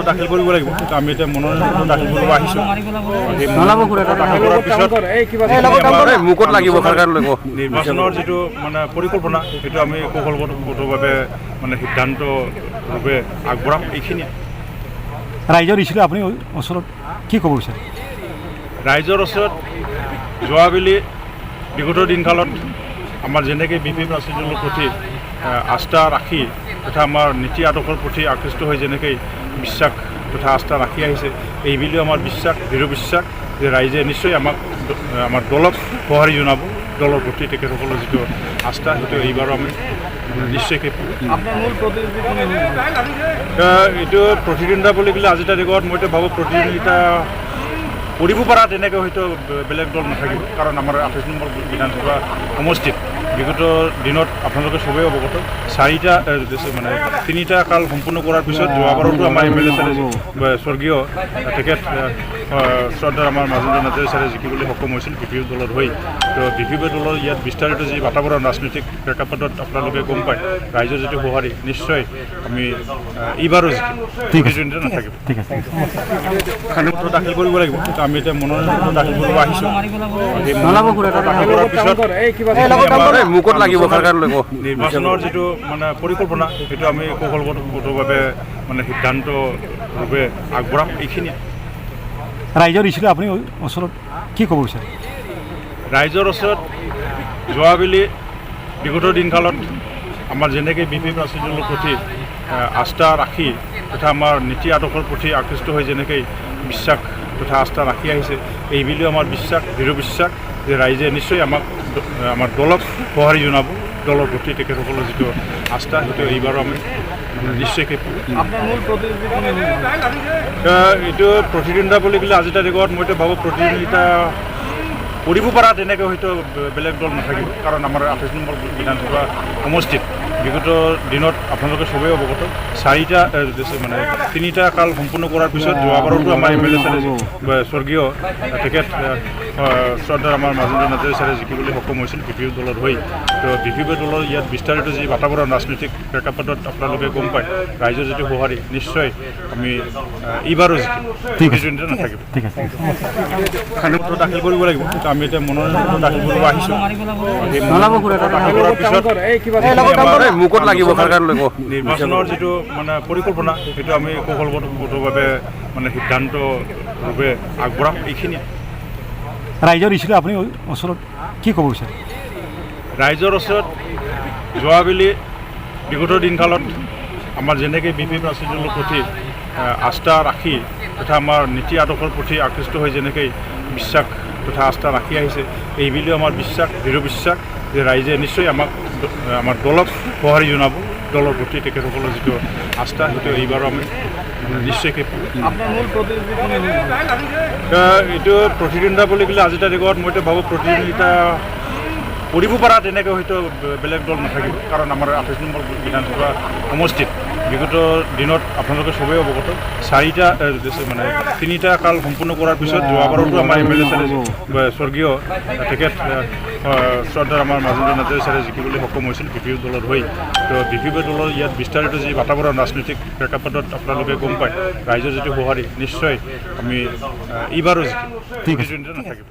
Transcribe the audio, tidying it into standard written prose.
দাখিল কৰিব লাগিব। আমি এতিয়া মনোনয়ন দাখিল কৰিব আহিছোঁ। নিৰ্বাচনৰ যিটো মানে পৰিকল্পনা সেইটো আমি কৌশলগতভাৱে মানে সিদ্ধান্তৰূপে আগবঢ়াম। এইখিনিয়ে ৰাইজৰ ইচ্ছুক আপুনি ওচৰত কি ক'ব বিচাৰে? ৰাইজৰ ওচৰত যোৱাবেলি বিগত দিনকালত আমাৰ যেনেকৈ বিপি প্ৰাচীনৰ প্ৰতি আস্থা ৰাখি তথা আমাৰ নীতি আদৰ্শৰ প্ৰতি আকৃষ্ট হৈ যেনেকৈ বিশ্বাস তথা আস্থা ৰাখি আহিছে, এইবুলিও আমাৰ বিশ্বাস, দৃঢ় বিশ্বাস যে ৰাইজে নিশ্চয় আমাৰ দলক সঁহাৰি জনাব। দলৰ প্ৰতি তেখেতসকলৰ যিটো আস্থা সেইটো এইবাৰো আমি নিশ্চয়কৈ এইটো প্ৰতিদ্বন্দ্বিতা বুলি ক'লে আজিৰ তাৰিখত মইতো ভাবোঁ প্ৰতিদ্বন্দ্বিতা কৰিব পৰা তেনেকৈ হয়তো বেলেগ দল নাথাকিব। কাৰণ আমাৰ 28 নম্বৰ বিধানসভা সমষ্টিত বিগত দিনত আপোনালোকে চবেই অৱগত 3টা কাল সম্পূৰ্ণ কৰাৰ পিছত যোৱাবাৰতো আমাৰ MLA ছাৰে স্বৰ্গীয় তেখেত শ্ৰদ্ধাৰ আমাৰ মাজেন্দ্ৰ নাৰ্জাৰী ছাৰে জিকিবলৈ সক্ষম হৈছিল BPP দলৰ হৈ। তো BPP দলৰ ইয়াত বিস্তাৰিত যি বাতাবৰণ ৰাজনৈতিক প্ৰেক্ষাপটত আপোনালোকে গম পায়, ৰাইজৰ যিটো সঁহাৰি নিশ্চয় আমি এইবাৰো জিকিম, নাথাকিব। দাখিল কৰিব লাগিব। আমি এতিয়া মনোনয়ন দাখিল কৰিব আহিছোঁ। নিৰ্বাচনৰ যিটো মানে পৰিকল্পনা সেইটো আমি কৌশলগতভাৱে মানে সিদ্ধান্তৰূপে আগবঢ়াম। এইখিনিয়ে ৰাইজৰ ইচ্ছুক আপুনি ওচৰত কি ক'ব বিচাৰে? ৰাইজৰ ওচৰত যোৱাবেলি বিগত দিনকালত আমাৰ যেনেকৈ বিপি প্ৰাচীনৰ প্ৰতি আস্থা ৰাখি তথা আমাৰ নীতি আদৰ্শৰ প্ৰতি আকৃষ্ট হৈ যেনেকৈ বিশ্বাস তথা আস্থা ৰাখি আহিছে, এইবুলিও আমাৰ বিশ্বাস, দৃঢ় বিশ্বাস যে ৰাইজে নিশ্চয় আমাৰ দলক সঁহাৰি জনাব। দলৰ প্ৰতি তেখেতসকলৰ যিটো আস্থা সেইটো এইবাৰো আমি নিশ্চয়কৈ এইটো প্ৰতিদ্বন্দ্বিতা বুলি ক'লে আজিৰ তাৰিখত মইতো ভাবোঁ প্ৰতিদ্বন্দ্বিতা কৰিব পৰা তেনেকৈ হয়তো বেলেগ দল নাথাকিব। কাৰণ আমাৰ 28 নম্বৰ বিধানসভা সমষ্টিত বিগত দিনত আপোনালোকে চবেই অৱগত 3টা কাল সম্পূৰ্ণ কৰাৰ পিছত যোৱাবাৰতো আমাৰ MLA ছাৰে স্বৰ্গীয় তেখেত শ্ৰদ্ধাৰ আমাৰ মাজেন্দ্ৰ নাৰ্জাৰী ছাৰে জিকিবলৈ সক্ষম হৈছিল BPP দলৰ হৈ। তো BPP দলৰ ইয়াত বিস্তাৰিত যি বাতাবৰণ ৰাজনৈতিক প্ৰেক্ষাপটত আপোনালোকে গম পায়, ৰাইজৰ যিটো সঁহাৰি নিশ্চয় আমি এইবাৰো জিকিম, নাথাকিব। দাখিল কৰিব লাগিব। আমি এতিয়া মনোনয়ন দাখিল কৰিব আহিছোঁ। নিৰ্বাচনৰ যিটো মানে পৰিকল্পনা সেইটো আমি কৌশলগতভাৱে মানে সিদ্ধান্তৰূপে আগবঢ়াম। এইখিনিয়ে ৰাইজৰ ইচ্ছুক আপুনি ওচৰত কি ক'ব বিচাৰে? ৰাইজৰ ওচৰত যোৱাবেলি বিগত দিনকালত আমাৰ যেনেকৈ বিপি প্ৰাচীনৰ প্ৰতি আস্থা ৰাখি তথা আমাৰ নীতি আদৰ্শৰ প্ৰতি আকৃষ্ট হৈ যেনেকৈ বিশ্বাস তথা আস্থা ৰাখি আহিছে, এইবুলিও আমাৰ বিশ্বাস, দৃঢ় বিশ্বাস যে ৰাইজে নিশ্চয় আমাৰ দলক সঁহাৰি জনাব। দলৰ প্ৰতি তেখেতসকলৰ যিটো আস্থা সেইটো এইবাৰো আমি নিশ্চয়কৈ এইটো প্ৰতিদ্বন্দ্বিতা বুলি ক'লে আজিৰ তাৰিখত মইতো ভাবোঁ প্ৰতিদ্বন্দ্বিতা কৰিব পৰা তেনেকৈ হয়তো বেলেগ দল নাথাকিব। কাৰণ আমাৰ 28 নম্বৰ বিধানসভা সমষ্টিত বিগত দিনত আপোনালোকে চবেই অৱগত 3টা কাল সম্পূৰ্ণ কৰাৰ পিছত যোৱাবাৰতো আমাৰ MLA ছাৰে স্বৰ্গীয় তেখেত শ্ৰদ্ধাৰ আমাৰ মাজেন্দ্ৰ নাৰ্জাৰী ছাৰে জিকিবলৈ সক্ষম হৈছিল BPP দলৰ হৈ। তো BPP দলৰ ইয়াত বিস্তাৰিত যি বাতাবৰণ ৰাজনৈতিক প্ৰেক্ষাপটত আপোনালোকে গম পায়, ৰাইজৰ যিটো সঁহাৰি নিশ্চয় আমি এইবাৰো জিকিম, নাথাকিব।